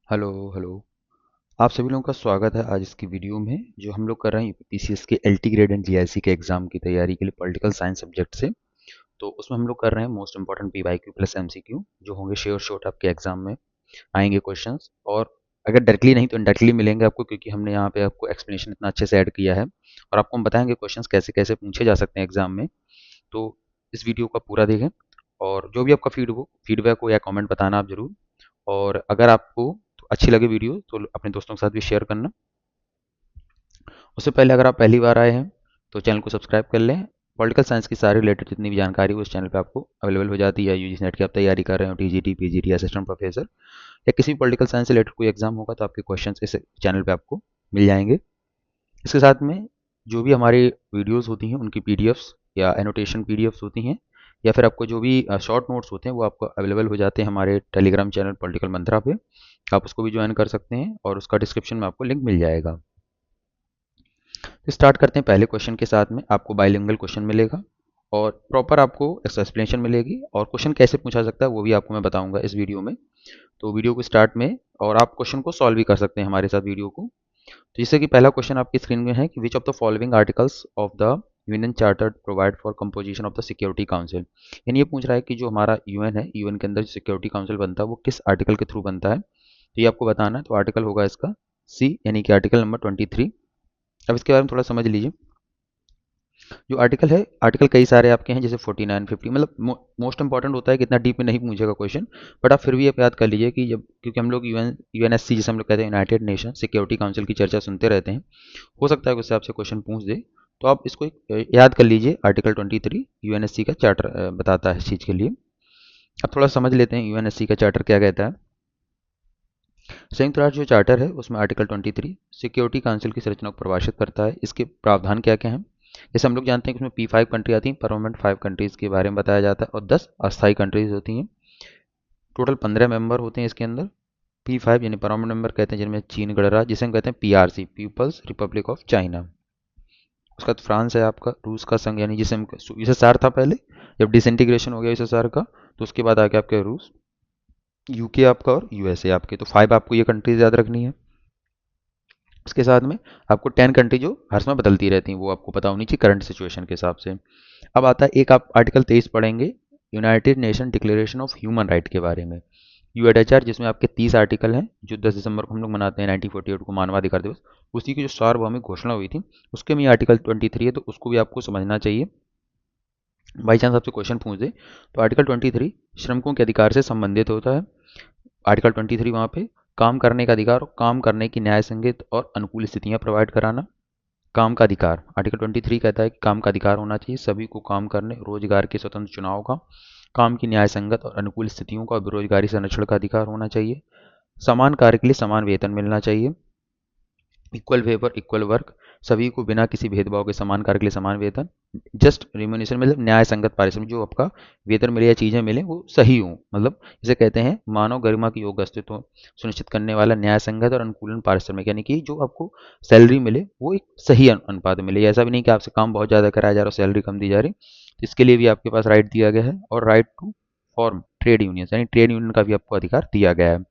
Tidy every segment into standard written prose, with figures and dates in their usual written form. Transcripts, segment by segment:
Hello hello. आप सभी लोगों का स्वागत है आज इसकी वीडियो में जो हम लोग कर रहे हैं यूपीपीसीएस के एलटी ग्रेड एंड जीआईसी के एग्जाम की तैयारी के लिए पॉलिटिकल साइंस सब्जेक्ट से। तो उसमें हम लोग कर रहे हैं most important PYQ plus MCQ जो होंगे श्योर शॉर्ट आपके एग्जाम में आएंगे क्वेश्चंस। और अगर डायरेक्टली नहीं तो इनडायरेक्टली मिलेंगे आपको, क्योंकि हमने यहाँ पे आपको एक्सप्लेनेशन इतना अच्छे से ऐड किया है और आपको हम बताएंगे क्वेश्चंस कैसे कैसे पूछे जा सकते हैं एग्जाम में। तो इस वीडियो का पूरा देखें और जो भी आपका फीडबैक हो या कमेंट बताना आप जरूर। और अगर आपको तो अच्छी लगे वीडियो तो अपने दोस्तों के साथ भी शेयर करना। उससे पहले अगर आप पहली बार आए हैं तो चैनल को सब्सक्राइब कर लें। पॉलिटिकल साइंस की सारी रिलेटेड जितनी भी जानकारी है उस चैनल पे आपको अवेलेबल हो जाती है। यूजीसी नेट की आप तैयारी कर रहे हो, टीजीटी पीजीटी असिस्टेंट प्रोफेसर या किसी भी पॉलिटिकल साइंस से रिलेटेड कोई एग्जाम होगा तो आपके क्वेश्चन इस चैनल पर आपको मिल जाएंगे। इसके साथ में जो भी हमारी वीडियोज़ होती हैं उनकी पीडीएफ्स या एनोटेशन पीडीएफ्स होती हैं या फिर आपको जो भी शॉर्ट नोट्स होते हैं वो आपको अवेलेबल हो जाते हैं हमारे टेलीग्राम चैनल पॉलिटिकल मंत्रा पे। आप उसको भी ज्वाइन कर सकते हैं और उसका डिस्क्रिप्शन में आपको लिंक मिल जाएगा। तो स्टार्ट करते हैं पहले क्वेश्चन के साथ में। आपको बाइलिंगुअल क्वेश्चन मिलेगा और प्रॉपर आपको एक्सप्लेनेशन मिलेगी और क्वेश्चन कैसे पूछा सकता है वो भी आपको मैं बताऊंगा इस वीडियो में। तो वीडियो को स्टार्ट में और आप क्वेश्चन को सॉल्व भी कर सकते हैं हमारे साथ वीडियो को। तो जैसे कि पहला क्वेश्चन आपकी स्क्रीन में है कि which of the following articles of the UN charter provide for composition of the security council. यानी ये पूछ रहा है कि जो हमारा यूएन है, यूएन के अंदर जो सिक्योरिटी काउंसिल बनता है वो किस आर्टिकल के थ्रू बनता है। तो ये आपको बताना है। तो आर्टिकल होगा इसका सी, यानी कि आर्टिकल नंबर 23। अब इसके बारे में थोड़ा समझ लीजिए। जो आर्टिकल है, आर्टिकल कई सारे आपके हैं जैसे 49 50, मतलब मोस्ट इंपॉर्टेंट होता है कि इतना डीप में नहीं पूछेगा क्वेश्चन। बट आप फिर भी आप याद कर लीजिए कि जब, क्योंकि हम लोग यूएनएससी जिसे हम लोग कहते हैं यूनाइटेड नेशन सिक्योरिटी काउंसिल की चर्चा सुनते रहते हैं, हो सकता है कि उससे आपसे क्वेश्चन पूछ दे। तो आप इसको याद कर लीजिए। आर्टिकल 23 यूएनएससी का चार्टर बताता है इस चीज़ के लिए। अब थोड़ा समझ लेते हैं यूएनएससी का चार्टर क्या कहता है। संयुक्त राष्ट्र जो चार्टर है उसमें आर्टिकल 23 सिक्योरिटी काउंसिल की संरचना को परिभाषित करता है। इसके प्रावधान क्या क्या हैं, जैसे हम लोग जानते हैं कि उसमें P5 कंट्री आती हैं, परमानेंट 5 कंट्रीज़ के बारे में बताया जाता है और 10 अस्थायी कंट्रीज़ होती हैं। टोटल 15 मेंबर होते हैं इसके अंदर। P5 यानी परमानेंट मेंबर कहते हैं जिनमें चीन गणराज्य, जिसे हम कहते हैं PRC, People's Republic of China. उसका बाद फ्रांस है आपका, रूस का संघ यानी जिसे हम यूएसएसआर था पहले, जब डिसइंटीग्रेशन हो गया यूएसएसआर का तो उसके बाद आ गया आपके रूस, यूके आपका और यूएसए आपके। तो 5 आपको ये कंट्रीज याद रखनी है। उसके साथ में आपको 10 कंट्री जो हर समय बदलती रहती हैं वो आपको पता होनी चाहिए करंट सिचुएशन के हिसाब से। अब आता है एक आप आर्टिकल 23 पढ़ेंगे, United nation declaration of human right के बारे में, यूएनएचआर, जिसमें आपके 30 आर्टिकल हैं जो 10 दिसंबर को हम लोग मनाते हैं 1948 को मानवाधिकार दिवस। उसी की जो सार्वभौमिक घोषणा हुई थी उसके में आर्टिकल 23 है, तो उसको भी आपको समझना चाहिए। बाई चांस आपसे क्वेश्चन पूछ दे तो आर्टिकल 23 श्रमिकों के अधिकार से संबंधित होता है। आर्टिकल 23 वहाँ पे काम करने का अधिकार और काम करने की न्याय संगत और अनुकूल स्थितियाँ प्रोवाइड कराना। काम का अधिकार, आर्टिकल 23 कहता है कि काम का अधिकार होना चाहिए सभी को काम करने, रोजगार के स्वतंत्र चुनाव का, काम की न्याय संगत और अनुकूल स्थितियों का, बेरोजगारी संरक्षण का अधिकार होना चाहिए, समान कार्य के लिए समान वेतन मिलना चाहिए, इक्वल फेवर इक्वल वर्क, सभी को बिना किसी भेदभाव के समान कार्य के लिए समान वेतन, जस्ट रिम्यूनेशन मतलब न्याय संगत पारिश्रमिक, जो आपका वेतन मिले या चीज़ें मिले वो सही हो, मतलब इसे कहते हैं मानव गरिमा की योग्य अस्तित्व सुनिश्चित करने वाला न्याय संगत और अनुकूलन पारिश्रमिक, यानी कि जो आपको सैलरी मिले वो एक सही अनुपात में मिले। ऐसा भी नहीं कि आपसे काम बहुत ज़्यादा कराया जा रहा है, सैलरी कम दी जा रही। तो इसके लिए भी आपके पास राइट दिया गया है और right to form trade union, यानी ट्रेड यूनियन का भी आपको अधिकार दिया गया है।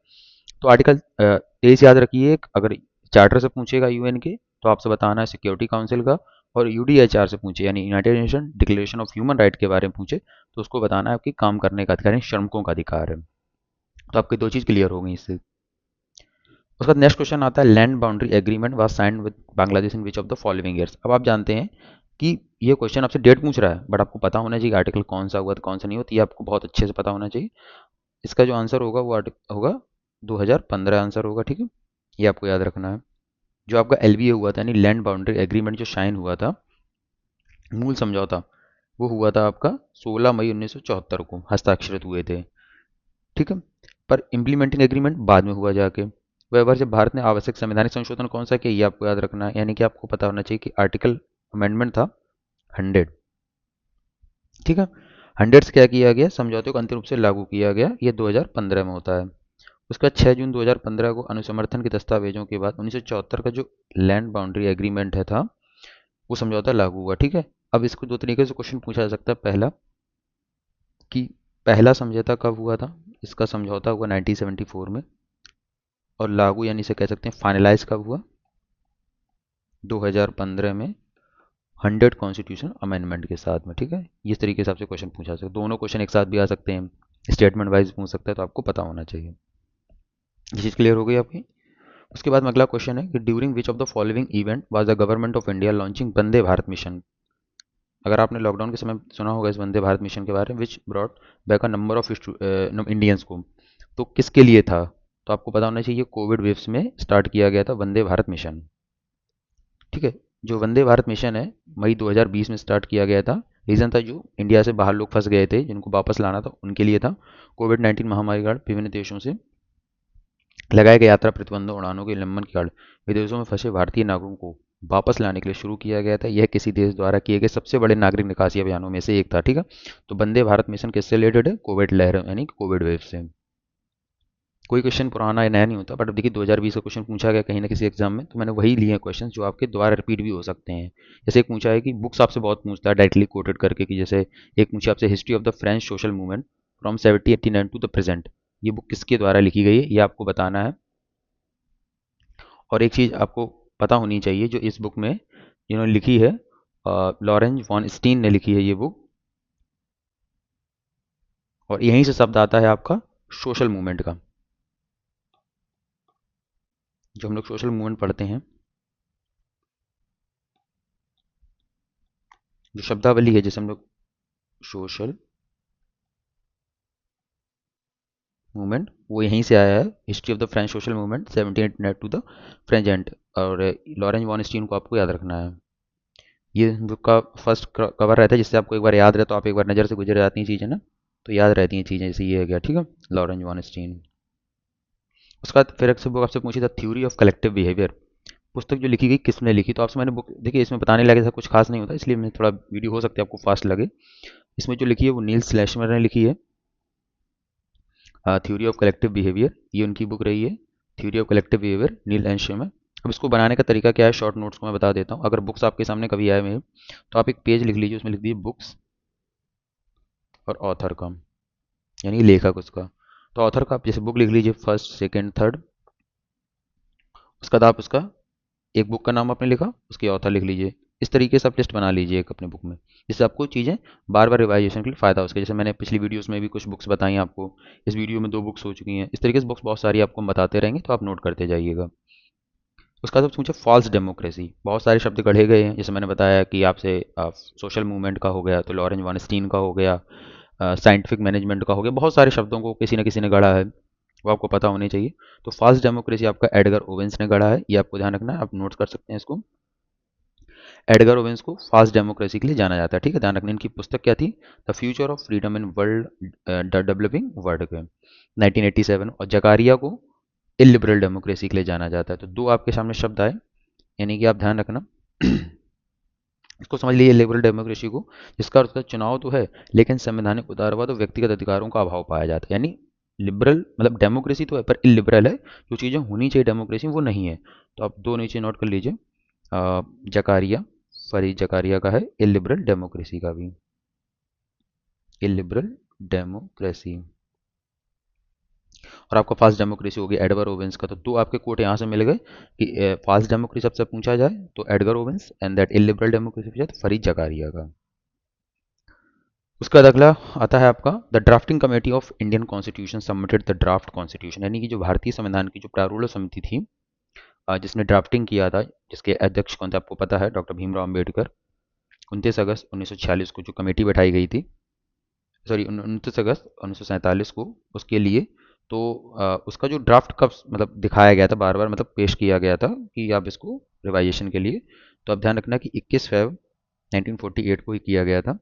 तो आर्टिकल 23 याद रखिए। अगर चार्टर से पूछेगा यूएन के तो आपसे बताना है सिक्योरिटी काउंसिल का, और यूडीएचआर से पूछे यानी United nation declaration of human right के बारे में पूछे तो उसको बताना है आपकी काम करने का अधिकार है, श्रमिकों का अधिकार है। तो आपकी दो चीज़ क्लियर हो गई इससे। उसका नेक्स्ट क्वेश्चन आता है land boundary agreement was signed with Bangladesh in which of the following years. अब आप जानते हैं कि ये क्वेश्चन आपसे डेट पूछ रहा है बट आपको पता होना चाहिए आर्टिकल कौन सा हुआ था कौन सा नहीं हुआ, तो ये आपको बहुत अच्छे से पता होना चाहिए। इसका जो आंसर होगा वो होगा 2015 आंसर होगा, ठीक है। ये आपको याद रखना है। जो आपका एलबीए हुआ था यानी लैंड बाउंड्री एग्रीमेंट जो साइन हुआ था, मूल समझौता, वो हुआ था आपका 16 मई 1974 को हस्ताक्षरित हुए थे, ठीक है। पर इम्प्लीमेंटिंग एग्रीमेंट बाद में हुआ जाके। वह बार जब भारत ने आवश्यक संवैधानिक संशोधन कौन सा किया ये आपको याद रखना है, यानी कि आपको पता होना चाहिए कि आर्टिकल अमेंडमेंट था 100, ठीक है। 100 से क्या किया गया, समझौते को अंतिम रूप से लागू किया गया, ये 2015 में होता है। उसका 6 जून 2015 को अनुसमर्थन के दस्तावेजों के बाद 1974 का जो लैंड बाउंड्री एग्रीमेंट है था वो समझौता लागू हुआ, ठीक है। अब इसको दो तरीके से क्वेश्चन पूछा जा सकता है। पहला कि पहला समझौता कब हुआ था, इसका समझौता हुआ 1974 में। और लागू यानी इसे कह सकते हैं फाइनलाइज कब हुआ? 2015 में 100 कॉन्स्टिट्यूशन अमेंडमेंट के साथ में। ठीक है, इस तरीके से आपसे क्वेश्चन पूछा सकता है, दोनों क्वेश्चन एक साथ भी आ सकते हैं, स्टेटमेंट वाइज पूछ सकता है, तो आपको पता होना चाहिए। ये चीज़ क्लियर हो गई आपकी? उसके बाद में अगला क्वेश्चन है कि during which of the following event was the government of India launching Vande Bharat mission. अगर आपने लॉकडाउन के समय सुना होगा इस वंदे भारत मिशन के बारे में, which brought back a number of Indians को, तो किसके लिए था? तो आपको पता होना चाहिए कोविड वेव्स में स्टार्ट किया गया था वंदे भारत मिशन। ठीक है, जो वंदे भारत मिशन है मई 2020 में स्टार्ट किया गया था। रीज़न था जो इंडिया से बाहर लोग फंस गए थे जिनको वापस लाना था, उनके लिए था। कोविड-19 महामारी के कारण विभिन्न देशों से लगाए गए यात्रा प्रतिबंधों उड़ानों के उल्लंघन के कारण विदेशों में फंसे भारतीय नागरिकों को वापस लाने के लिए शुरू किया गया था। यह किसी देश द्वारा किए गए सबसे बड़े नागरिक निकासी अभियानों में से एक था। ठीक है, तो वंदे भारत मिशन किससे रिलेटेड है? कोविड लहर यानी कोविड वेव से। कोई क्वेश्चन पुराना या नया नहीं होता, बट अब देखिए 2020 का क्वेश्चन पूछा गया कहीं ना किसी एग्जाम में, तो मैंने वही लिए हैं क्वेश्चन जो आपके दोबारा रिपीट भी हो सकते हैं। जैसे एक पूछा है कि बुक्स आपसे बहुत पूछता है डायरेक्टली कोटेड करके, कि जैसे एक पूछा आपसे history of the French social movement from 1789 to the present, ये बुक किसके द्वारा लिखी गई है, ये आपको बताना है। और एक चीज़ आपको पता होनी चाहिए, जो इस बुक में जिन्होंने लिखी है, लॉरेंस वॉन स्टीन ने लिखी है ये बुक, और यहीं से शब्द आता है आपका सोशल मूवमेंट का। जो हम लोग सोशल मूवमेंट पढ़ते हैं, जो शब्दावली है जैसे हम लोग सोशल मूवमेंट, वो यहीं से आया है। History of the French social movement 1789 to the present, और लॉरेंस वॉन स्टीन को आपको याद रखना है। ये बुक का फर्स्ट कवर रहता है, जिससे आपको एक बार याद रहे तो आप एक बार नज़र से गुजर जाती हैं चीज़ें ना, तो याद रहती हैं चीज़ें, जैसे ये हो गया। ठीक है, लॉरेंस वॉन स्टीन। उसके बाद फिर एक से बुक आपसे पूछी था थ्योरी ऑफ कलेक्टिव बिहेवियर, पुस्तक जो लिखी गई किसने लिखी? तो आपसे मैंने बुक, देखिए इसमें बताने लगे था कुछ खास नहीं होता, इसलिए मैं थोड़ा वीडियो हो सकता है आपको फास्ट लगे। इसमें जो लिखी है वो नील स्लेशमर ने लिखी है, थ्योरी ऑफ कलेक्टिव बिहेवियर, ये उनकी बुक रही है। Theory of collective behaviour, Neil and Smelser. अब इसको बनाने का तरीका क्या है, शॉर्ट नोट्स को मैं बता देता हूँ। अगर बुक्स आपके सामने कभी आए मेरे, तो आप एक पेज लिख लीजिए, उसमें लिख दीजिए बुक्स और ऑथर का, यानी लेखक उसका। तो ऑथर का आप जैसे बुक लिख लीजिए फर्स्ट सेकंड थर्ड, उसके बाद आप उसका एक बुक का नाम आपने लिखा, उसके ऑथर लिख लीजिए। इस तरीके से आप लिस्ट बना लीजिए एक अपने बुक में, जिससे आपको चीज़ें बार बार रिवाइजेशन के लिए फ़ायदा हो सके। जैसे मैंने पिछली वीडियोस में भी कुछ बुक्स बताई आपको, इस वीडियो में 2 बुक्स हो चुकी हैं। इस तरीके से बुक्स बहुत सारी आपको हम बताते रहेंगे, तो आप नोट करते जाइएगा। उसका सब पूछे फॉल्स डेमोक्रेसी, बहुत सारे शब्द गढ़े गए हैं। जैसे मैंने बताया कि आपसे सोशल मूवमेंट का हो गया, तो लॉरेंस वन स्टीन का हो गया, साइंटिफिक मैनेजमेंट का हो गया, बहुत सारे शब्दों को किसी न किसी ने गढ़ा है, वो आपको पता होने चाहिए। तो फॉल्स डेमोक्रेसी आपका एडगर ओवेंस ने गढ़ा है, ये आपको ध्यान रखना है, आप नोट कर सकते हैं इसको। एडगर ओवेंस को फास्ट डेमोक्रेसी के लिए जाना जाता है। ठीक है, ध्यान रखना। इनकी पुस्तक क्या थी? The future of freedom in world developing world के 1987, और जकारिया को इलिबरल डेमोक्रेसी के लिए जाना जाता है। तो दो आपके सामने शब्द आए, यानी कि आप ध्यान रखना इसको समझ लीजिए लिबरल डेमोक्रेसी को, जिसका अर्थ है चुनाव तो है लेकिन संवैधानिक उदारवाद और व्यक्तिगत अधिकारों का अभाव पाया जाता है। यानी लिबरल मतलब डेमोक्रेसी तो है पर इलिबरल है, जो चीज़ें होनी चाहिए डेमोक्रेसी वो नहीं है। तो आप दो नीचे नोट कर लीजिए, जकारिया, फरीद जकारिया का है इलिबरल डेमोक्रेसी का भी, इलिबरल डेमोक्रेसी। और आपका फास्ट डेमोक्रेसी हो गया एडवर ओवेंस का। तो दो आपके कोट यहाँ से मिल गए कि फास्ट डेमोक्रेसी सबसे पूछा जाए तो Edgar Owens, and that illiberal democracy पूछा तो फरीद जकारिया का। उसका बाद अगला आता है आपका the drafting committee of Indian constitution submitted the draft constitution, यानी कि जो भारतीय संविधान की जो प्रारूढ़ समिति थी, जिसने ड्राफ्टिंग किया था, जिसके अध्यक्ष कौन थे आपको पता है, डॉक्टर भीमराव अम्बेडकर। 29 अगस्त 1946 को जो कमेटी बैठाई गई थी, सॉरी 29 अगस्त 1947 को, उसके लिए, तो उसका जो ड्राफ्ट कब मतलब दिखाया गया था, बार बार मतलब पेश किया गया था कि आप इसको रिवाइजेशन के लिए, तो आप ध्यान रखना कि 21 फरवरी 1948 को ही किया गया था।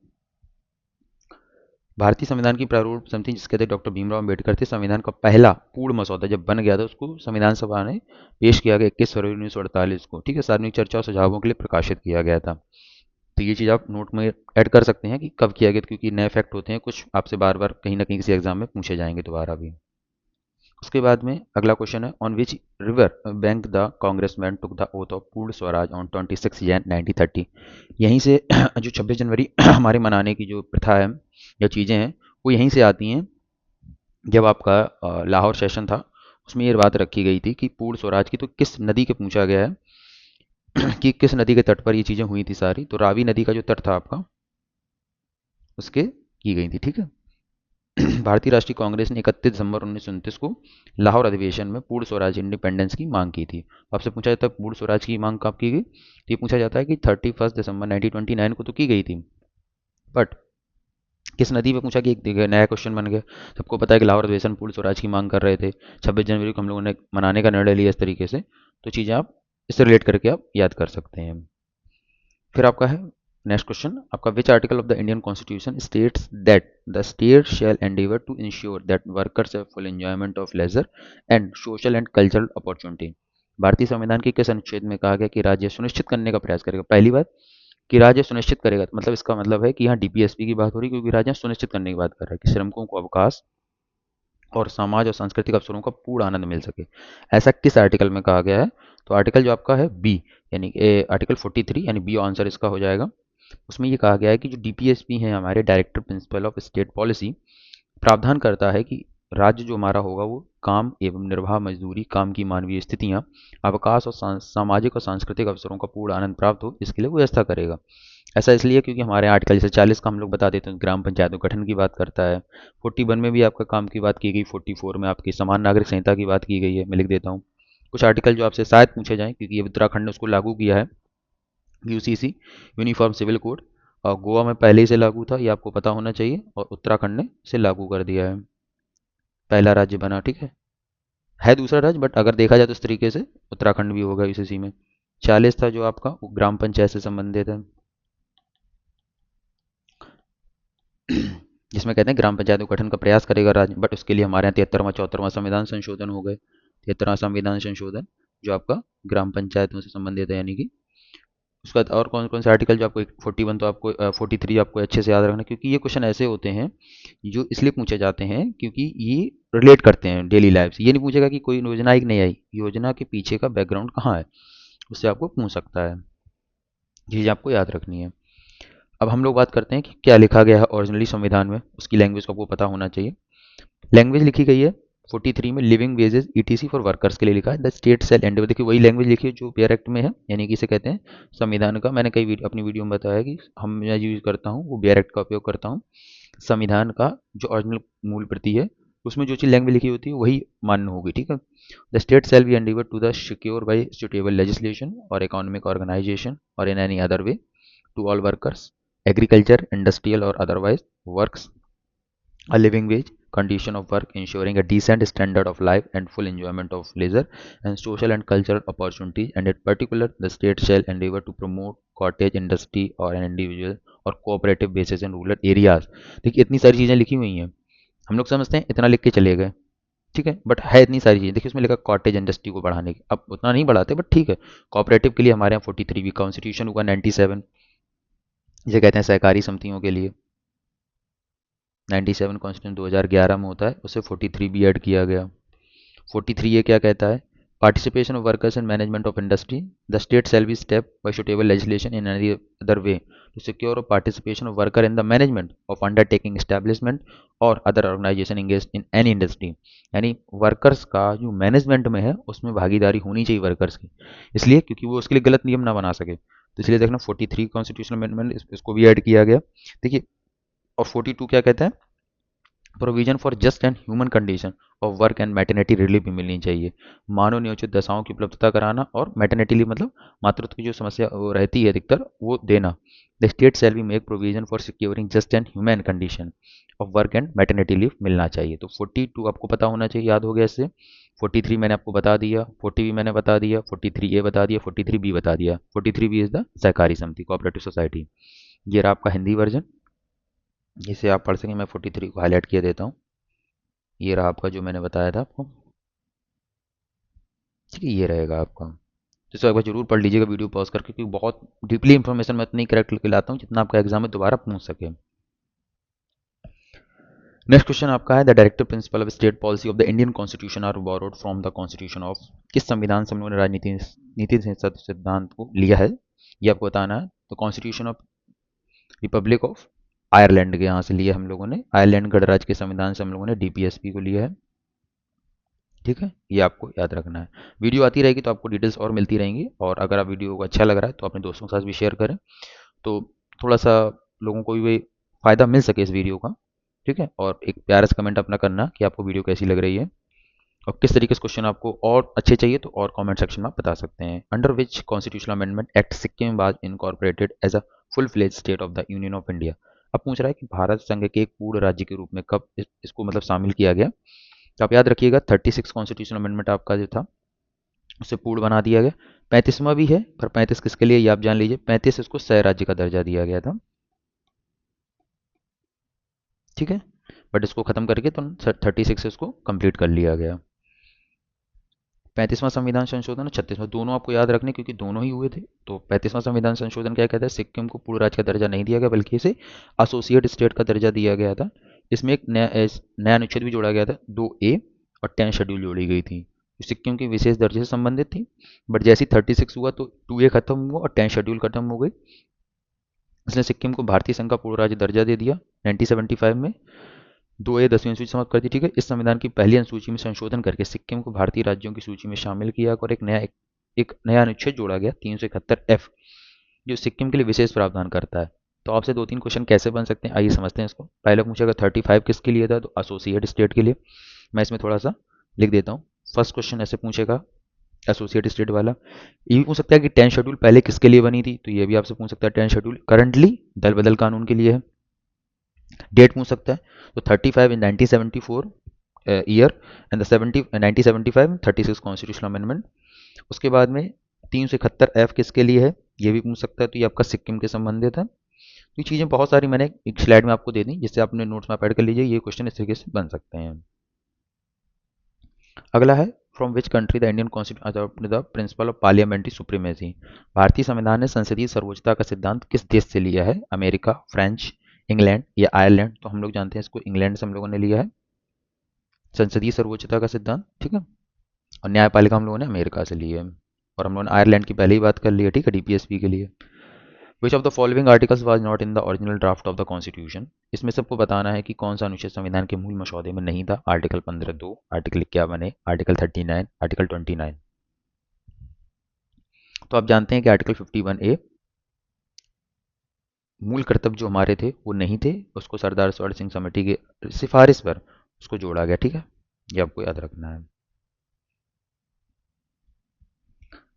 भारतीय संविधान की प्रारूप समिति जिसके थे डॉक्टर भीमराव अम्बेडकर थे, संविधान का पहला पूर्ण मसौदा जब बन गया था उसको संविधान सभा ने पेश किया गया 21 फरवरी 1948 को। ठीक है, सार्वजनिक चर्चा और सुझावों के लिए प्रकाशित किया गया था। तो ये चीज़ आप नोट में ऐड कर सकते हैं कि कब किया गया, क्योंकि नए फैक्ट होते हैं कुछ, आपसे बार बार कहीं ना कहीं किसी एग्जाम में पूछे जाएंगे दोबारा भी। उसके बाद में अगला क्वेश्चन है on which river bank the congressman took the oath of पूर्ण स्वराज ऑन 26 जैन 1930। यहीं से जो 26 जनवरी हमारे मनाने की जो प्रथा है या चीज़ें हैं, वो यहीं से आती हैं। जब आपका लाहौर सेशन था उसमें ये बात रखी गई थी कि पूर्ण स्वराज की तो किस नदी के पूछा गया है कि किस नदी के तट पर ये चीज़ें हुई थी सारी, तो रावी नदी का जो तट था आपका उसके की गई थी, ठीक है। भारतीय राष्ट्रीय कांग्रेस ने 31 दिसंबर 1929 को लाहौर अधिवेशन में पूर्ण स्वराज इंडिपेंडेंस की मांग की थी। आपसे पूछा जाता है पूर्ण स्वराज की मांग कब की गई, तो ये पूछा जाता है कि 31 दिसंबर 1929 को तो की गई थी, बट किस नदी पे पूछा कि एक नया क्वेश्चन बन गया। सबको पता है कि लाहौर अधिवेशन पूर्ण स्वराज की मांग कर रहे थे, 26 जनवरी को हम लोगों ने मनाने का निर्णय लिया इस तरीके से, तो चीज़ें आप इससे रिलेट करके आप याद कर सकते हैं। फिर आपका है नेक्स्ट क्वेश्चन आपका, which article of the Indian constitution states that the state shall endeavour to ensure that workers have full enjoyment of leisure and social and cultural opportunity. भारतीय संविधान के किस अनुच्छेद में कहा गया कि राज्य सुनिश्चित करने का प्रयास करेगा। पहली बात कि राज्य सुनिश्चित करेगा, मतलब इसका मतलब है कि यहाँ डीपीएसपी की बात हो रही है, क्योंकि राज्य सुनिश्चित करने की बात कर रहा है कि श्रमिकों को अवकाश और समाज और सांस्कृतिक अवसरों का पूर्ण आनंद मिल सके। ऐसा किस आर्टिकल में कहा गया है, तो आर्टिकल जो आपका है बी, यानी आर्टिकल 43, यानी बी आंसर इसका हो जाएगा। उसमें ये कहा गया है कि जो डीपीएसपी है हमारे director principal of state policy, प्रावधान करता है कि राज्य जो हमारा होगा वो काम एवं निर्वाह मजदूरी, काम की मानवीय स्थितियाँ, अवकाश और सामाजिक और सांस्कृतिक अवसरों का पूर्ण आनंद प्राप्त हो इसके लिए व्यवस्था करेगा। ऐसा इसलिए क्योंकि हमारे यहाँ आर्टिकल जैसे 40 का हम लोग बता देते हैं ग्राम पंचायतों गठन की बात करता है, 41 में भी आपका काम की बात की गई, 44 में आपकी समान नागरिक संहिता की बात की गई है। मैं लिख देता हूँ कुछ आर्टिकल जो आपसे शायद पूछे जाएं, क्योंकि ये उत्तराखंड ने उसको लागू किया है, यूसीसी यूनिफॉर्म सिविल कोड, और गोवा में पहले ही से लागू था, ये आपको पता होना चाहिए, और उत्तराखंड ने इसे लागू कर दिया है, पहला राज्य बना, ठीक है दूसरा राज्य, बट अगर देखा जाए तो इस तरीके से उत्तराखंड भी होगा यूसीसी में। 40 था जो आपका वो ग्राम पंचायत से संबंधित है, जिसमें कहते हैं ग्राम पंचायत का गठन का प्रयास करेगा राज्य, बट उसके लिए हमारे यहाँ 73वां 74वां संविधान संशोधन हो गए। 73वां संविधान संशोधन जो आपका ग्राम पंचायतों से संबंधित है, यानी कि उसके बाद और कौन कौन से आर्टिकल जो आपको 41 तो आपको 43 आपको अच्छे से याद रखना, क्योंकि ये क्वेश्चन ऐसे होते हैं जो इसलिए पूछे जाते हैं क्योंकि ये रिलेट करते हैं डेली लाइफ से। ये नहीं पूछेगा कि कोई योजना आई कि नहीं आई, योजना के पीछे का बैकग्राउंड कहाँ है उससे आपको पूछ सकता है, ये चीज़ आपको याद रखनी है। अब हम लोग बात करते हैं कि क्या लिखा गया है ओरिजिनली संविधान में, उसकी लैंग्वेज को आपको पता होना चाहिए। लैंग्वेज लिखी गई है 43 में living wages etc for workers के लिए लिखा है, द स्टेट सेल एंडेवर, देखिए वही लैंग्वेज लिखी है जो पेयर एक्ट में है, यानी कि इसे कहते हैं संविधान का, मैंने कई अपनी वीडियो में बताया कि हम मैं यूज़ करता हूँ वो बेयर एक्ट का उपयोग करता हूँ। संविधान का जो ओरिजिनल मूल प्रति है उसमें जो चीज़ लैंग्वेज लिखी होती है वही मान्य होगी, ठीक है। The state shall be endeavour to the secure by suitable legislation or economic organisation or in any other way to all workers, agriculture, industrial or otherwise, works a living wage, condition of work, ensuring a decent standard of life and full enjoyment of leisure and social and cultural opportunities, and in particular, the state shall endeavor to promote cottage industry or an individual or cooperative basis in rural areas। देखिए इतनी सारी चीज़ें लिखी हुई हैं, हम लोग समझते हैं इतना लिख के चले गए, ठीक है, बट है इतनी सारी चीज़ें। देखिए उसमें लिखा कॉटेज इंडस्ट्री को बढ़ाने की, अब उतना नहीं बढ़ाते बट ठीक है। कोऑपरेटिव के लिए हमारे यहाँ 43 भी, कॉन्स्टिट्यूशन हुआ 97, जिसे कहते हैं सहकारी समितियों के लिए 97 कॉन्स्टिट्यूशन 2011 में होता है, उससे 43 भी ऐड किया गया। 43 ये क्या कहता है, participation of workers in management of industry, the state shall be step by suitable legislation in any other way to secure participation of worker in the management of undertaking establishment और other organisation engage in any industry. यानी workers का जो management में है उसमें भागीदारी होनी चाहिए वर्कर्स की, इसलिए क्योंकि वो उसके लिए गलत नियम ना बना सके, तो इसलिए देखना 43 कॉन्स्टिट्यूशनल अमेंडमेंट इसको भी ऐड किया गया। देखिए और 42 क्या कहता है, provision for just and human condition of work and maternity relief भी मिलनी चाहिए, मानव नियोजित दशाओं की उपलब्धता कराना, और मैटरनिटी लीव मतलब मातृत्व की जो समस्या वो रहती है अधिकतर वो देना। The state shall be make provision for securing just and human condition of work and maternity leave मिलना चाहिए। तो 42 आपको पता होना चाहिए, याद हो गया इससे। 43 मैंने आपको बता दिया, 40 भी मैंने बता दिया, 43 ए बता दिया, 43 बी बता दिया। 43 बी इज द सहकारी समिति, कोऑपरेटिव सोसाइटी। ये रहा आपका हिंदी वर्जन, जिसे आप पढ़ सकें। मैं 43 को हाईलाइट किया देता हूँ, ये रहा आपका जो मैंने बताया था आपको, ठीक है, ये रहेगा आपका। तो इसको एक बार जरूर पढ़ लीजिएगा वीडियो पॉज करके, क्योंकि बहुत डीपली इंफॉर्मेशन मैं इतनी करेक्ट लेके लाता हूँ जितना आपका एग्जाम में दोबारा पूछ सके। नेक्स्ट क्वेश्चन आपका है, the directive principle of state policy of the Indian constitution are borrowed from the constitution of, किस संविधान से हम लोगों ने राजनीति नीति सिद्धांत को लिया है, ये आपको बताना है। तो constitution of Republic of Ireland के यहाँ से लिया हम लोगों ने, आयरलैंड गणराज्य के संविधान से हम लोगों ने डीपीएसपी को लिया है। ठीक है, ये आपको याद रखना है। वीडियो आती रहेगी तो आपको डिटेल्स और मिलती रहेंगी, और अगर आप वीडियो को अच्छा लग रहा है तो अपने दोस्तों के साथ भी शेयर करें, तो थोड़ा सा लोगों को भी फ़ायदा मिल सके इस वीडियो का। ठीक है, और एक प्यारा सा कमेंट अपना करना कि आपको वीडियो कैसी लग रही है और किस तरीके से क्वेश्चन आपको और अच्छे चाहिए, तो और कमेंट सेक्शन में आप बता सकते हैं। Under which constitutional amendment act Sikkim was incorporated as a full fledge state of the union of India. अब पूछ रहा है कि भारत संघ के एक पूर्ण राज्य के रूप में कब इसको मतलब शामिल किया गया। तो आप याद रखिएगा 36 कॉन्स्टिट्यूशनल अमेंडमेंट आपका जो था उसे पूर्ण बना दिया गया। 35वां भी है, पर 35 किसके लिए ये आप जान लीजिए। 35 इसको सह राज्य का दर्जा दिया गया था। ठीक है, बट इसको खत्म करके तो 36 इसको कंप्लीट कर लिया गया। 35वां संविधान संशोधन और 36वां दोनों आपको याद रखने, क्योंकि दोनों ही हुए थे। तो 35वां संविधान संशोधन क्या कहता है, सिक्किम को पूर्ण राज्य का दर्जा नहीं दिया गया बल्कि इसे एसोसिएट स्टेट का दर्जा दिया गया था। इसमें एक नया अनुच्छेद भी जोड़ा गया था, 2A, और 10 शेड्यूल जोड़ी गई थी जो सिक्किम के विशेष दर्जे से संबंधित थी। बट जैसे ही 36 हुआ तो 2A खत्म हुआ और 10 शेड्यूल खत्म हो गई। इसने सिक्किम को भारतीय संघ का पूर्ण राज्य दर्जा दे दिया 1975 में। 2A 10वीं अनुसूची समाप्त कर दी। ठीक है, इस संविधान की पहली अनुसूची में संशोधन करके सिक्किम को भारतीय राज्यों की सूची में शामिल किया और एक नया अनुच्छेद जोड़ा गया 371F, जो सिक्किम के लिए विशेष प्रावधान करता है। तो आपसे 2-3 क्वेश्चन कैसे बन सकते हैं, आइए समझते हैं इसको। पहले पूछेगा 35 किसके लिए था, तो एसोसिएट स्टेट के लिए। मैं इसमें थोड़ा सा लिख देता हूँ। फर्स्ट क्वेश्चन ऐसे पूछेगा एसोसिएट स्टेट वाला। ये भी पूछ सकता है कि 10 शेड्यूल पहले किसके लिए बनी थी, तो ये भी आपसे पूछ सकता है। 10 शेड्यूल करंटली दल बदल कानून के लिए है। डेट पूछ सकता है, तो 35 इन 1974 year, and the 1975 36 constitutional amendment. उसके बाद में 371F किसके लिए है, ये भी पूछ सकता है, तो ये आपका सिक्किम के संबंधित है। तो ये चीज़ें बहुत सारी मैंने एक स्लाइड में आपको दे दी, जिससे आपने नोट्स में ऐड कर लीजिए। ये क्वेश्चन इस तरीके से बन सकते हैं। अगला है, from which country the Indian constitution adopted the principle of parliamentary supremacy. भारतीय संविधान ने संसदीय सर्वोच्चता का सिद्धांत किस देश से लिया है, अमेरिका, फ्रेंच, इंग्लैंड या आयरलैंड। तो हम लोग जानते हैं इसको इंग्लैंड से हम लोगों ने लिया है संसदीय सर्वोच्चता का सिद्धांत। ठीक है, और न्यायपालिका हम लोगों ने अमेरिका से ली है, और हम लोगों ने आयरलैंड की पहले ही बात कर ली है। ठीक है, डीपीएसपी के लिए। Which of the following articles was not in the original draft of the constitution. इसमें सबको बताना है कि कौन सा अनुच्छेद संविधान के मूल मसौदे में नहीं था। Article 15(2), article 51A, article 39, article 29। तो आप जानते हैं कि आर्टिकल 51A मूल कर्तव्य जो हमारे थे वो नहीं थे, उसको सरदार सवाड़ सिंह समिति की सिफारिश पर उसको जोड़ा गया। ठीक है, ये आपको याद रखना है।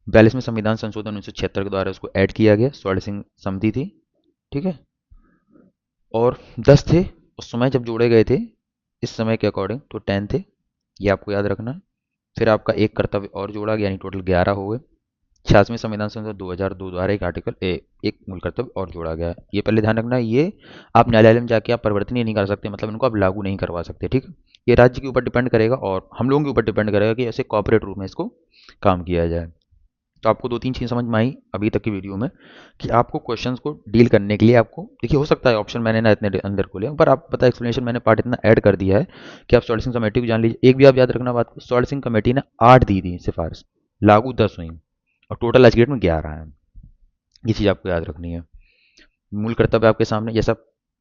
42वें संविधान संशोधन 1976 के द्वारा उसको ऐड किया गया, स्वर्ण सिंह समिति थी। ठीक है, और 10 थे उस समय जब जोड़े गए थे, इस समय के अकॉर्डिंग तो 10 थे, ये आपको याद रखना है। फिर आपका एक कर्तव्य और जोड़ा गया, यानी टोटल 11 हो गए। 86वें संविधान संशोधन 2002 द्वारा एक मूल कर्तव्य और जोड़ा गया है। ये पहले ध्यान रखना है, ये आप न्यायालय में जाके आप परिवर्तन ही नहीं कर सकते, मतलब इनको आप लागू नहीं करवा सकते। ठीक है, ये राज्य के ऊपर डिपेंड करेगा और हम लोगों के ऊपर डिपेंड करेगा कि ऐसे कॉपरेट रूप में इसको काम किया जाए। तो आपको 2-3 चीज़ समझ में आई अभी तक की वीडियो में कि आपको क्वेश्चंस को डील करने के लिए आपको देखिए, हो सकता है ऑप्शन मैंने ना इतने अंदर को लिया, पर आप पता एक्सप्लेनेशन मैंने पार्ट इतना ऐड कर दिया है कि आप स्वर्ण सिंह कमेटी को जान लीजिए। एक भी आप याद रखना बात को, स्वर्ण सिंह कमेटी ने 8 दी थी सिफारिश, लागू 10 हुई, और टोटल आज की डेट में 11 है। ये चीज़ आपको याद रखनी है। मूल कर्तव्य आपके सामने, जैसा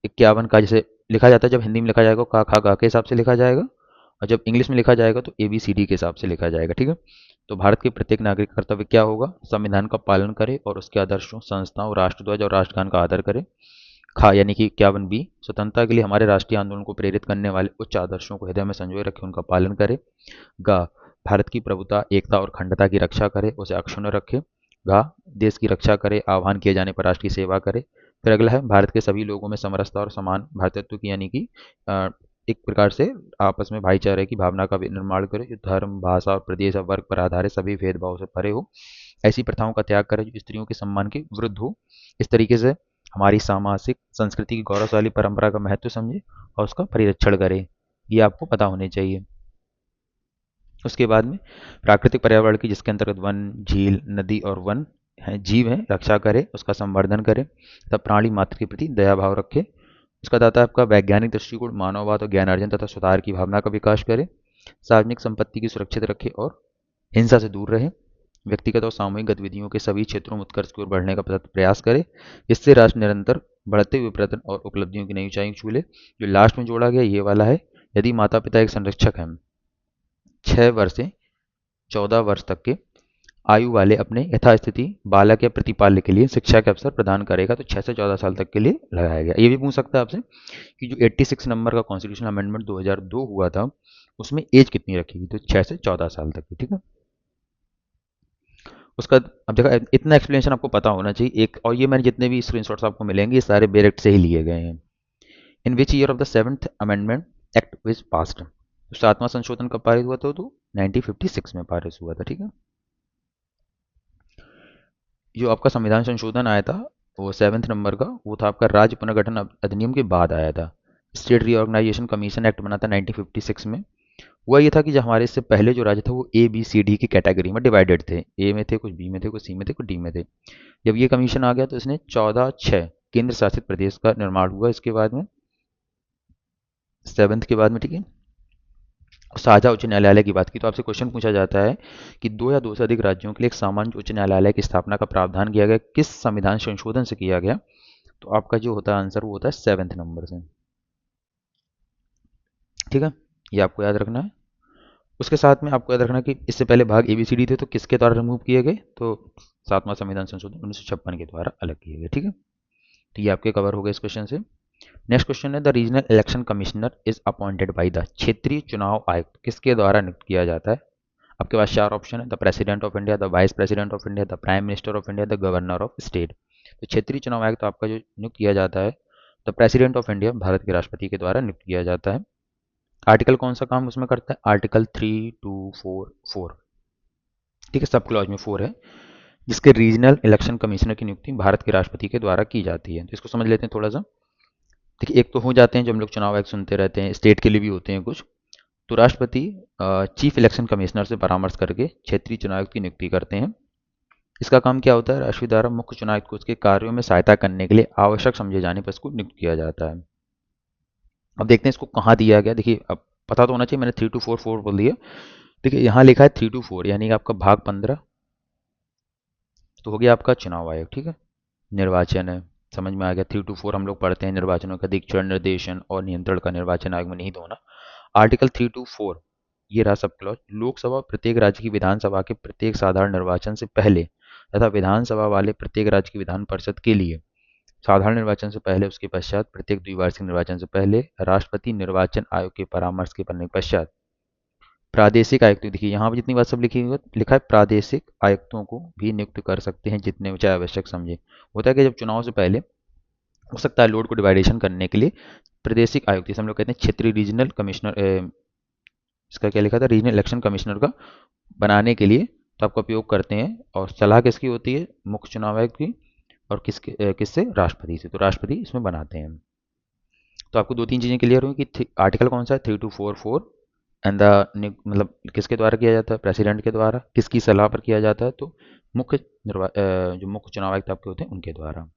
51 का जैसे लिखा जाता है, जब हिंदी में लिखा जाएगा का खा गा के हिसाब से लिखा जाएगा, और जब इंग्लिश में लिखा जाएगा तो ABCD के हिसाब से लिखा जाएगा। ठीक है, तो भारत के प्रत्येक नागरिक का कर्तव्य क्या होगा, संविधान का पालन करे और उसके आदर्शों, संस्थाओं, राष्ट्रध्वज और राष्ट्रगान का आदर करे। खा यानी कि 51B, स्वतंत्रता के लिए हमारे राष्ट्रीय आंदोलन को प्रेरित करने वाले उच्च आदर्शों को हृदय में संजोए रखे, उनका पालन करे। गा, भारत की प्रभुता, एकता और अखंडता की रक्षा करे, उसे अक्षुण्ण रखे। घा, देश की रक्षा करे, आह्वान किए जाने पर राष्ट्रीय सेवा करे। फिर अगला है, भारत के सभी लोगों में समरसता और समान भ्रातृत्व की, यानी कि एक प्रकार से आपस में भाईचारे की भावना का भी निर्माण करे, जो धर्म, भाषा और प्रदेश और वर्ग पर आधारित सभी भेदभाव से परे हो। ऐसी प्रथाओं का त्याग करे जो स्त्रियों के सम्मान के विरुद्ध हो। इस तरीके से हमारी सामाजिक संस्कृति की गौरवशाली परंपरा का महत्व समझे और उसका परिरक्षण करे। ये आपको पता होने चाहिए। उसके बाद में प्राकृतिक पर्यावरण की, जिसके अंतर्गत वन, झील, नदी और वन है, जीव है, रक्षा करे, उसका संवर्धन करे, तब प्राणी मात्र के प्रति दया भाव रखे। उसका दाता आपका वैज्ञानिक दृष्टिकोण, मानववाद और ज्ञानार्जन तथा सुधार की भावना का विकास करे। सार्वजनिक संपत्ति की सुरक्षित रखे और हिंसा से दूर रहे। व्यक्तिगत और सामूहिक गतिविधियों के सभी क्षेत्रों में उत्कर्ष की ओर बढ़ने का प्रयास करे, जिससे राष्ट्र निरंतर बढ़ते हुए प्रयत्न और उपलब्धियों की नई ऊंचाई छू ले। जो लास्ट में जोड़ा गया ये वाला है, यदि माता पिता एक संरक्षक हैं 6 वर्ष से 14 वर्ष तक के आयु वाले अपने यथास्थिति बालक या प्रतिपाल्य के लिए शिक्षा के अवसर प्रदान करेगा। तो 6 से 14 साल तक के लिए लगाया गया। ये भी पूछ सकता है आपसे कि जो 86 नंबर का कॉन्स्टिट्यूशन अमेंडमेंट 2002 हुआ था उसमें एज कितनी रखी गई, तो 6 से 14 साल तक की। ठीक है, उसका अब देखा, इतना एक्सप्लेनेशन आपको पता होना चाहिए। एक और ये मैंने जितने भी स्क्रीनशॉट्स आपको मिलेंगे ये सारे बेरेक्ट से ही लिए गए हैं। In which year of the 7th amendment act which passed, तो 7वां संशोधन कब पारित हुआ था, तो 1956 में पारित हुआ था। ठीक है, जो आपका संविधान संशोधन आया था वो 7th नंबर का, वो था आपका राज्य पुनर्गठन अधिनियम के बाद आया था। स्टेट रीऑर्गेनाइजेशन कमीशन एक्ट बना था 1956 में। हुआ ये था कि जो हमारे इससे पहले जो राज्य था वो A B C D की कैटेगरी में डिवाइडेड थे। ए में थे, कुछ बी में थे, कुछ सी में थे, कुछ डी में थे। जब ये कमीशन आ गया तो इसने 14/6 केंद्र शासित प्रदेश का निर्माण हुआ इसके बाद में, 7th के बाद में। ठीक है, साझा उच्च न्यायालय की बात की तो आपसे क्वेश्चन पूछा जाता है कि 2 या 2 से अधिक राज्यों के लिए एक सामान्य उच्च न्यायालय की स्थापना का प्रावधान किया गया, किस संविधान संशोधन से किया गया, तो आपका जो होता है आंसर वो होता है 7th नंबर से। ठीक है, ये आपको याद रखना है। उसके साथ में आपको याद रखना है कि इससे पहले भाग ABCD थे तो किसके द्वारा रिमूव किए गए, तो 7वां संविधान संशोधन 1956 के द्वारा अलग किए गए। ठीक है, तो ये आपके कवर हो गए इस क्वेश्चन से। नेक्स्ट क्वेश्चन है, the regional election commissioner is appointed by the, क्षेत्रीय चुनाव आयुक्त किसके द्वारा नियुक्त किया जाता है। आपके पास 4 ऑप्शन है, the president of India, the vice president of India, the prime minister of India, the governor of state. तो क्षेत्रीय चुनाव आयुक्त तो आपका जो नियुक्त किया जाता है the president of India, Bharat के राष्ट्रपति के द्वारा नियुक्त किया जाता है। आर्टिकल कौन सा काम उसमें करता है, आर्टिकल 3244। ठीक है, सब क्लॉज में 4 है, जिसके रीजनल इलेक्शन कमिश्नर की नियुक्ति भारत के राष्ट्रपति के द्वारा की जाती है। तो इसको समझ लेते हैं थोड़ा सा। देखिए, एक तो हो जाते हैं जो हम लोग चुनाव आयोग सुनते रहते हैं, स्टेट के लिए भी होते हैं कुछ। तो राष्ट्रपति चीफ इलेक्शन कमिश्नर से परामर्श करके क्षेत्रीय चुनाव आयुक्त की नियुक्ति करते हैं। इसका काम क्या होता है, राष्ट्रपति द्वारा मुख्य चुनाव आयुक्त को उसके कार्यों में सहायता करने के लिए आवश्यक समझे जाने पर इसको नियुक्त किया जाता है। अब देखते हैं इसको कहाँ दिया गया। देखिए, अब पता तो होना चाहिए, मैंने 3244 बोल दिया। देखिए, यहाँ लिखा है 324, यानी कि आपका भाग 15 तो हो गया आपका चुनाव आयोग। ठीक है, निर्वाचन है, समझ में आ गया। 324 हम लोग पढ़ते हैं निर्वाचनों का अधिक्षण, निर्देशन और नियंत्रण का निर्वाचन आयोग में निहित होना। आर्टिकल 324 ये रहा सब क्लॉज। लोकसभा प्रत्येक राज्य की विधानसभा के प्रत्येक साधारण निर्वाचन से पहले तथा विधानसभा वाले प्रत्येक राज्य की विधान परिषद के लिए साधारण निर्वाचन से पहले उसके पश्चात प्रत्येक द्विवार्षिक निर्वाचन से पहले राष्ट्रपति निर्वाचन आयोग के परामर्श के पढ़ने के पश्चात प्रादेशिक आयुक्त, देखिए यहाँ पर जितनी बात सब लिखी हुई लिखा है प्रादेशिक आयुक्तों को भी नियुक्त कर सकते हैं जितने चाहे आवश्यक समझे। होता है कि जब चुनाव से पहले हो सकता है लोड को डिवाइडेशन करने के लिए प्रादेशिक आयुक्त, जैसे हम लोग कहते हैं क्षेत्रीय रीजनल कमिश्नर, इसका क्या लिखा था, रीजनल इलेक्शन कमिश्नर का बनाने के लिए तो आपका उपयोग करते हैं। और सलाह किसकी होती है, मुख्य चुनाव आयुक्त की, और किससे, राष्ट्रपति से। तो राष्ट्रपति इसमें बनाते हैं। तो आपको 2-3 चीज़ें क्लियर हुई कि आर्टिकल कौन सा है, 3244 एंड द, मतलब किसके द्वारा किया जाता है, प्रेसिडेंट के द्वारा। किसकी सलाह पर किया जाता है, तो मुख्य जो मुख्य चुनाव आयुक्त आपके होते हैं उनके द्वारा।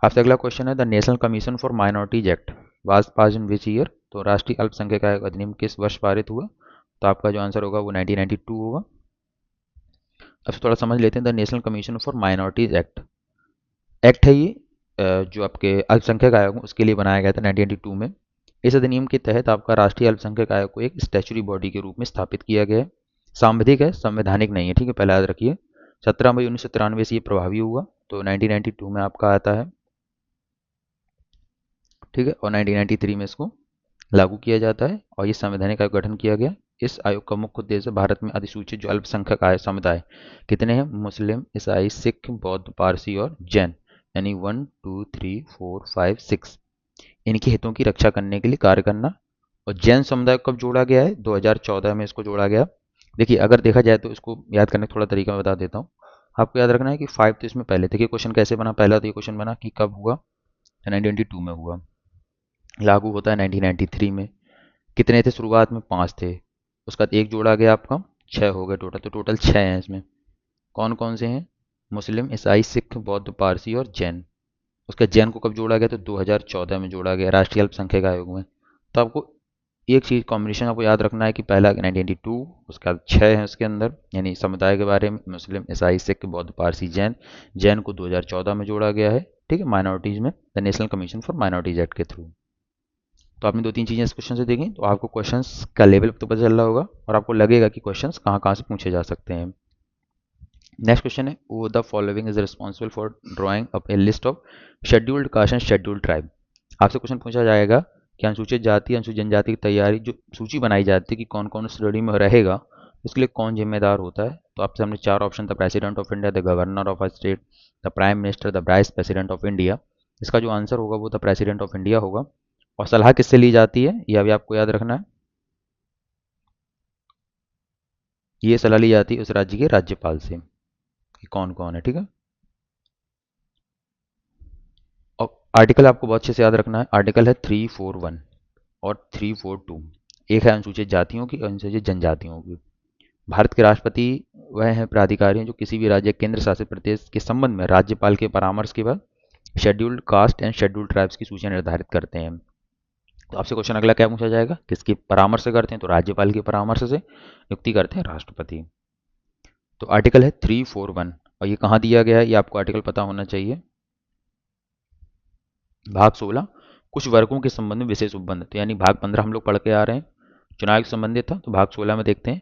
आपसे अगला क्वेश्चन है, the national commission for minorities act was pass in which year, तो राष्ट्रीय अल्पसंख्यक आयोग अधिनियम किस वर्ष पारित हुआ, तो आपका जो आंसर होगा वो 1992 होगा। अब थोड़ा समझ लेते हैं, the national commission for minorities act है ये, जो आपके अल्पसंख्यक आयोग उसके लिए बनाया गया था 1992 में। इस अधिनियम के तहत आपका राष्ट्रीय अल्पसंख्यक आयोग को एक स्टैच्यूटरी बॉडी के रूप में स्थापित किया गया है। सांविधिक है, संवैधानिक नहीं है। ठीक है, पहले याद रखिए। 17 मई 1993 से ये प्रभावी हुआ, तो 1992 में आपका आता है। ठीक है, और 1993 में इसको लागू किया जाता है और ये संवैधानिक आयोग गठन किया गया। इस आयोग का मुख्य उद्देश्य भारत में अधिसूचित जो अल्पसंख्यक आय समुदाय कितने हैं, मुस्लिम, ईसाई, सिख, बौद्ध, पारसी और जैन, यानी 1 2 3 4 5 6, इनके हितों की रक्षा करने के लिए कार्य करना। और जैन समुदाय को कब जोड़ा गया है, 2014 में इसको जोड़ा गया। देखिए, अगर देखा जाए तो इसको याद करने का थोड़ा तरीका मैं बता देता हूँ। आपको याद रखना है कि 5 तो इसमें पहले, देखिए क्वेश्चन कैसे बना, पहला तो ये क्वेश्चन बना कि कब हुआ, 1922 में हुआ। लागू होता है 1993 में। कितने थे शुरुआत में, 5 थे। उसका बाद एक जोड़ा गया आपका, 6 हो गए टोटल। तो टोटल 6 हैं इसमें। कौन कौन से हैं, मुस्लिम, ईसाई, सिख, बौद्ध, पारसी और जैन। उसका जैन को कब जोड़ा गया, तो 2014 में जोड़ा गया राष्ट्रीय अल्पसंख्यक आयोग में। तो आपको एक चीज़ कॉम्बिनेशन आपको याद रखना है कि पहला 1992, उसका 6 है उसके अंदर, यानी समुदाय के बारे में, मुस्लिम, ईसाई, सिख, बौद्ध, पारसी, जैन। जैन को 2014 में जोड़ा गया है। ठीक है, माइनॉरिटीज़ में the national commission for minorities act के थ्रू। तो आपने 2-3 चीज़ें इस क्वेश्चन से देखी, तो आपको क्वेश्चंस का लेवल तो पता चल रहा होगा और आपको लगेगा कि क्वेश्चंस कहाँ कहाँ से पूछे जा सकते हैं। नेक्स्ट क्वेश्चन है, वो the following is responsible for drawing up A list of scheduled caste and scheduled tribe. आपसे क्वेश्चन पूछा जाएगा कि अनुसूचित जाति अनुसूचित जनजाति की तैयारी, जो सूची बनाई जाती है कि कौन कौन उस श्रेणी में रहेगा, इसके लिए कौन जिम्मेदार होता है। तो आपसे हमने 4 option, the president of India, the governor of a state, the prime minister, the vice president of India. इसका जो आंसर होगा वो द प्रेसिडेंट ऑफ इंडिया होगा। और सलाह किससे ली जाती है, यह भी आपको याद रखना है। ये सलाह ली जाती है उस राज्य के राज्यपाल से कि कौन कौन है, ठीक है। और आर्टिकल आपको बहुत अच्छे से याद रखना है। आर्टिकल है 341 और 342। एक है अनुसूचित जातियों की और अनुसूचित जनजातियों की। भारत के राष्ट्रपति वह हैं प्राधिकारी जो किसी भी राज्य केंद्र शासित प्रदेश के संबंध में राज्यपाल के परामर्श के बाद scheduled caste and scheduled tribes की सूची निर्धारित करते हैं। तो आपसे क्वेश्चन अगला क्या पूछा जाएगा, किसके परामर्श से करते हैं, तो राज्यपाल के परामर्श से नियुक्ति करते हैं राष्ट्रपति। तो आर्टिकल है 341 और ये कहाँ दिया गया है, ये आपको आर्टिकल पता होना चाहिए। भाग 16 कुछ वर्गों के संबंध में विशेष उपबंध, तो यानी भाग 15 हम लोग पढ़ के आ रहे हैं, चुनाव से संबंधित था। तो भाग 16 में देखते हैं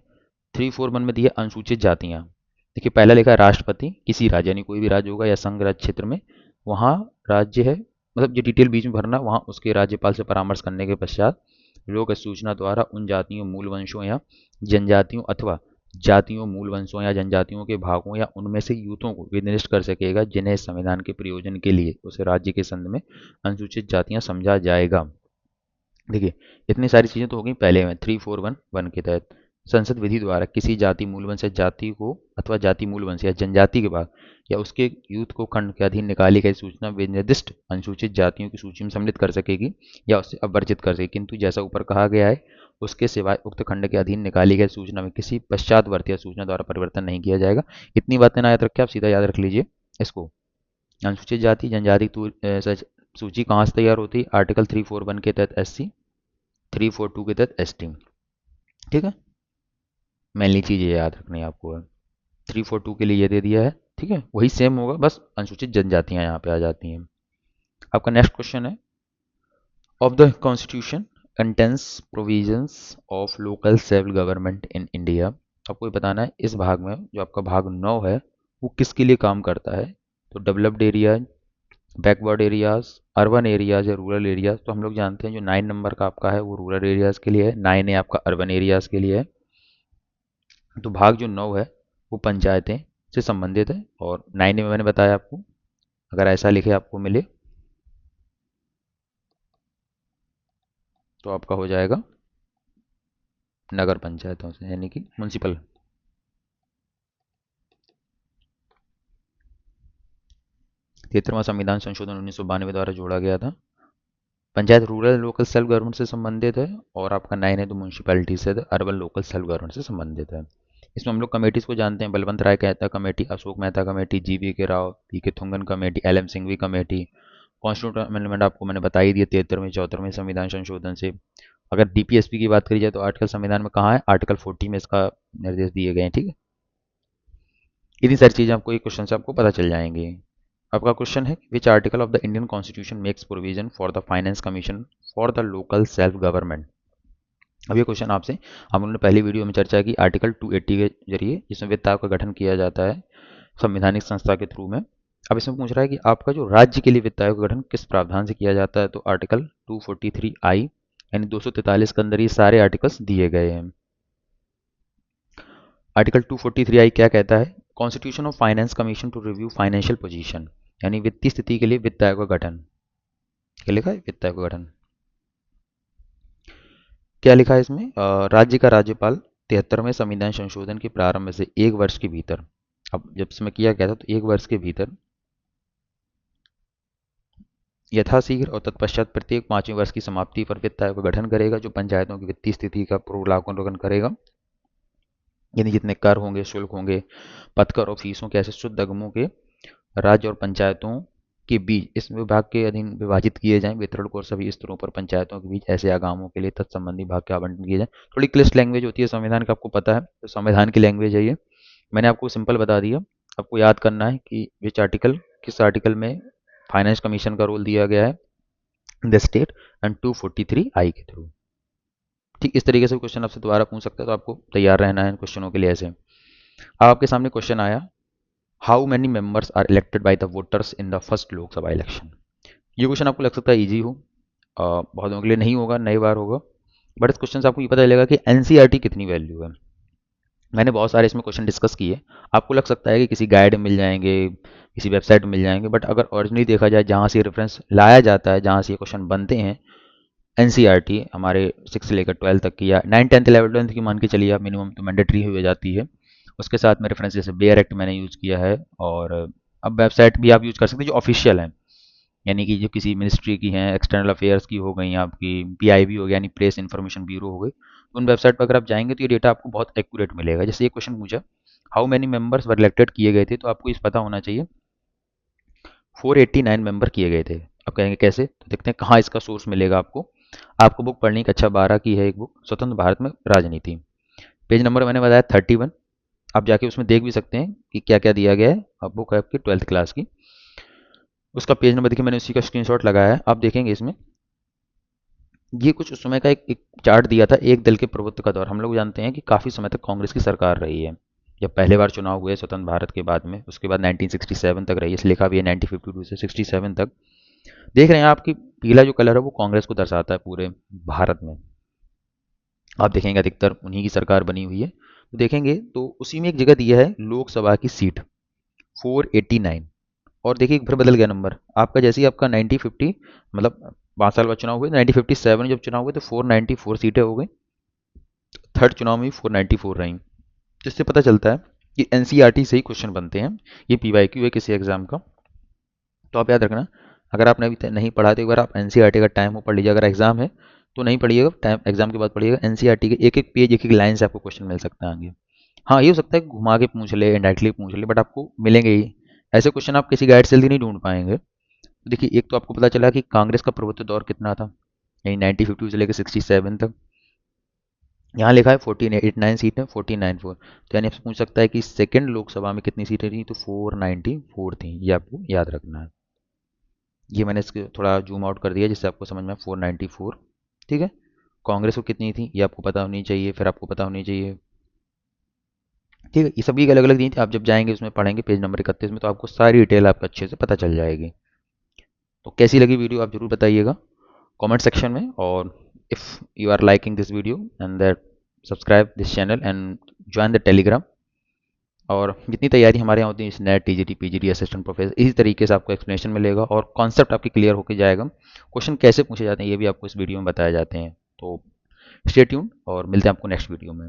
341 में दिया अनुसूचित जातियां। देखिए पहला लिखा है राष्ट्रपति, किसी राज्य यानी कोई भी राज्य होगा या संघ राज्य क्षेत्र में, वहाँ राज्य है, मतलब जो डिटेल बीच में भरना, वहाँ उसके राज्यपाल से परामर्श करने के पश्चात लोक सूचना द्वारा उन जातियों, मूल वंशों या जनजातियों अथवा जातियों, मूल वंशों या जनजातियों के भागों या उनमें से यूथों को विनिर्दिष्ट कर सकेगा जिन्हें संविधान के प्रयोजन के लिए उस राज्य के संदर्भ में अनुसूचित जातियां समझा जाएगा। देखिए इतनी सारी चीज़ें तो हो गई पहले में 341 के तहत। संसद विधि द्वारा किसी जाति, मूल वंश या जाति को अथवा जाति, मूल वंश या जनजाति के भाग या उसके यूथ को खंड के अधीन निकाली गई सूचना विनिर्दिष्ट अनुसूचित जातियों की सूची में सम्मिलित कर सकेगी या उससे अवर्जित कर सकेगी, किंतु जैसा ऊपर कहा गया है उसके सिवाय उक्त खंड के अधीन निकाली गई सूचना में किसी पश्चातवर्ती या सूचना द्वारा परिवर्तन नहीं किया जाएगा। इतनी बातें ना याद रखें, आप सीधा याद रख लीजिए इसको। अनुसूचित जाति जनजाति सूची कहाँ से तैयार होती है, आर्टिकल 341 के तहत SC, 342 के तहत ST, ठीक है। मेनली चीज़ ये याद रखनी है आपको है। 342 के लिए ये दे दिया है, ठीक है, वही सेम होगा, बस अनुसूचित जनजातियां यहाँ पे आ जाती हैं। आपका नेक्स्ट क्वेश्चन है, of the constitution contains provisions of local self government in India. आपको ये बताना है इस भाग में जो आपका भाग 9 है वो किसके लिए काम करता है। तो developed areas, backward areas, urban areas या रूरल एरियाज। तो हम लोग जानते हैं जो 9 नंबर का आपका है वो रूरल एरियाज के लिए है, 9 है आपका अर्बन एरियाज के लिए है। तो भाग जो 9 है वो पंचायतें से संबंधित है और 9 में मैंने बताया आपको, अगर ऐसा लिखे आपको मिले तो आपका हो जाएगा नगर पंचायतों से, यानी कि म्यूनसिपल। 73वां संविधान संशोधन 1992 द्वारा जोड़ा गया था। Panchayat rural local self government से संबंधित है और आपका 9 है तो म्यूनसिपैलिटी से, अर्बन लोकल सेल्फ गवर्नमेंट से संबंधित है। इसमें हम लोग कमेटीज को जानते हैं, बलवंत राय कहता committee, Ashok Mehta committee, GV K Rao, PK Thungon committee, LM Singhvi committee. Constitution amendment आपको मैंने बता ही दिया 73वें 74वें संविधान संशोधन से। अगर DPSP की बात करी जाए तो आर्टिकल संविधान में कहाँ है, आर्टिकल 40 में इसका निर्देश दिए गए हैं, ठीक है। इतनी सारी चीज़ें आपको एक क्वेश्चन से आपको पता चल जाएंगी। आपका क्वेश्चन है विच article of the Indian constitution makes provision for the finance commission for the local self government. अब ये क्वेश्चन आपसे हम लोगों ने पहली वीडियो में चर्चा की आर्टिकल 280 के जरिए, जिसमें वित्त आयोग का गठन किया जाता है संवैधानिक संस्था के थ्रू में। अब इसमें पूछ रहा है कि आपका जो राज्य के लिए वित्त आयोग का गठन किस प्रावधान से किया जाता है। तो आर्टिकल 243I यानी 243 के अंदर ये सारे आर्टिकल्स दिए गए हैं। आर्टिकल 243I क्या कहता है, constitution of finance commission to review financial position, यानी वित्तीय स्थिति के लिए वित्त आयोग का गठन। क्या लिखा है, वित्त आयोग का गठन। क्या लिखा है इसमें, राज्य का राज्यपाल 73वें संविधान संशोधन के प्रारंभ से 1 वर्ष के भीतर, अब जब इसमें किया गया था तो 1 वर्ष के भीतर यथाशीघ्र और तत्पश्चात प्रत्येक 5वें वर्ष की समाप्ति पर वित्त आयोग का गठन करेगा, जो पंचायतों की वित्तीय स्थिति का पूर्वावलोकन करेगा, यानी जितने कर होंगे, शुल्क होंगे, पथकर और फीसों के ऐसे शुद्ध अगमों के राज्य और पंचायतों के बीच इस विभाग के अधीन विभाजित किए जाएं, वितरण को और सभी स्तरों पर पंचायतों के बीच ऐसे आगामों के लिए तत्संबंधी भाग के आवंटन किए जाए। थोड़ी क्लिष्ट लैंग्वेज होती है संविधान का, आपको पता है, तो संविधान की लैंग्वेज है ये, मैंने आपको सिंपल बता दिया। आपको याद करना है कि विच आर्टिकल, किस आर्टिकल में फाइनेंस कमीशन का रोल दिया गया है, इन द स्टेट एंड 243 आई के थ्रू। ठीक इस तरीके से क्वेश्चन आपसे दोबारा पूछ सकता है, तो आपको तैयार रहना है इन क्वेश्चनों के लिए। ऐसे अब आपके सामने क्वेश्चन आया, how many members are elected by the voters in the first Lok Sabha election. ये क्वेश्चन आपको लग सकता है ईजी हो, बहुत लोगों के लिए नहीं होगा, नई बार होगा, बट इस क्वेश्चन से आपको ये पता चलेगा कि एनसीईआरटी कितनी वैल्यू है। मैंने बहुत सारे इसमें क्वेश्चन डिस्कस किए, आपको लग सकता है कि किसी गाइड में मिल जाएंगे, किसी वेबसाइट में मिल जाएंगे, बट अगर ओरिजिनली देखा जाए जहाँ से रेफरेंस लाया जाता है, जहाँ से ये क्वेश्चन बनते हैं, एनसीईआरटी हमारे 6 से लेकर 12 तक की या 9 10th 11 12th की मान के चलिए आप, मिनिमम तो मैंडेटरी हो जाती है। उसके साथ में रेफरेंस जैसे बेयर एक्ट मैंने यूज़ किया है, और अब वेबसाइट भी आप यूज़ कर सकते हैं जो ऑफिशियल हैं, यानी कि जो किसी मिनिस्ट्री की हैं, एक्सटर्नल अफेयर्स की हो गई, आपकी पीआईबी हो गया यानी प्रेस इन्फॉर्मेशन ब्यूरो हो गई, तो उन वेबसाइट पर अगर आप जाएंगे तो ये डेटा आपको बहुत एक्यूरेट मिलेगा। जैसे ये क्वेश्चन पूछा, how many members were elected किए गए थे, तो आपको इस पता होना चाहिए 489 मेंबर किए गए थे। अब कहेंगे कैसे, तो देखते हैं कहाँ इसका सोर्स मिलेगा आपको। आपको बुक पढ़नी कक्षा 12 की है, एक बुक स्वतंत्र भारत में राजनीति, पेज नंबर मैंने बताया 31। आप जाके उसमें देख भी सकते हैं कि क्या क्या दिया गया है। अब बुक है आपकी 12th क्लास की, उसका पेज नंबर देखिए, मैंने उसी का स्क्रीनशॉट लगाया है। आप देखेंगे इसमें ये कुछ उस समय का एक चार्ट दिया था, एक दल के प्रभुत्व का दौर। हम लोग जानते हैं कि काफ़ी समय तक कांग्रेस की सरकार रही है, जब पहले बार चुनाव हुए स्वतंत्र भारत के बाद में, उसके बाद 1967 तक रही है, इसे लिखा भी है 1952 से 67 तक। देख रहे हैं आपकी पीला जो कलर है वो कांग्रेस को दर्शाता है पूरे भारत में। आप देखेंगे अधिकतर उन्हीं की सरकार बनी हुई है, तो देखेंगे तो उसी में एक जगह दिया है लोकसभा की सीट 489, और देखिए फिर बदल गया नंबर आपका, जैसे ही आपका 1950 मतलब 5 साल बाद चुनाव हुए, 1957 जब चुनाव हुए तो 494 सीटें हो गई, थर्ड चुनाव में भी 494 रही। जिससे पता चलता है कि एनसीईआरटी से ही क्वेश्चन बनते हैं, ये पीवाईक्यू है किसी एग्जाम का। तो आप याद रखना, अगर आपने अभी तक नहीं पढ़ा तो एक बार आप एनसीईआरटी का टाइम हो पढ़ लीजिए, अगर एग्जाम है तो नहीं पढ़िएगा, टाइम एग्जाम के बाद पढ़िएगा। एनसीईआरटी के एक एक पेज एक एक लाइन से आपको क्वेश्चन मिल सकता है आगे। हाँ ये हो सकता है घुमा के पूछ ले, इनडायरेक्टली पूछ ले, बट आपको मिलेंगे ही। ऐसे क्वेश्चन आप किसी गाइड से जल्दी नहीं ढूंढ पाएंगे। तो देखिए एक तो आपको पता चला कि कांग्रेस का प्रभुत्व दौर कितना था, यानी 1952 से लेकर 67 तक। यहाँ लिखा है 1489 सीटें, 494, तो यानी आपसे पूछ सकता है कि सेकंड लोकसभा में कितनी सीटें थी, तो 494 थी, ये आपको याद रखना है। ये मैंने इसके थोड़ा जूम आउट कर दिया जिससे आपको समझ में 494। ठीक है, कांग्रेस को कितनी थी ये आपको पता होनी चाहिए, फिर आपको पता होनी चाहिए। ठीक है, ये सभी अलग अलग दी थी, आप जब जाएंगे उसमें पढ़ेंगे पेज नंबर 31 में, तो आपको सारी डिटेल आपको अच्छे से पता चल जाएगी। तो कैसी लगी वीडियो आप जरूर बताइएगा कमेंट सेक्शन में, और if you are liking this video and that subscribe this channel and join the Telegram. और जितनी तैयारी हमारे यहाँ होती है, NET TGT PGT assistant professor, इसी तरीके से आपको एक्सप्लेनेशन मिलेगा और कॉन्सेप्ट आपकी क्लियर होकर जाएगा। क्वेश्चन कैसे पूछे जाते हैं ये भी आपको इस वीडियो में बताए जाते हैं। तो स्टे ट्यून्ड और मिलते हैं आपको नेक्स्ट वीडियो में।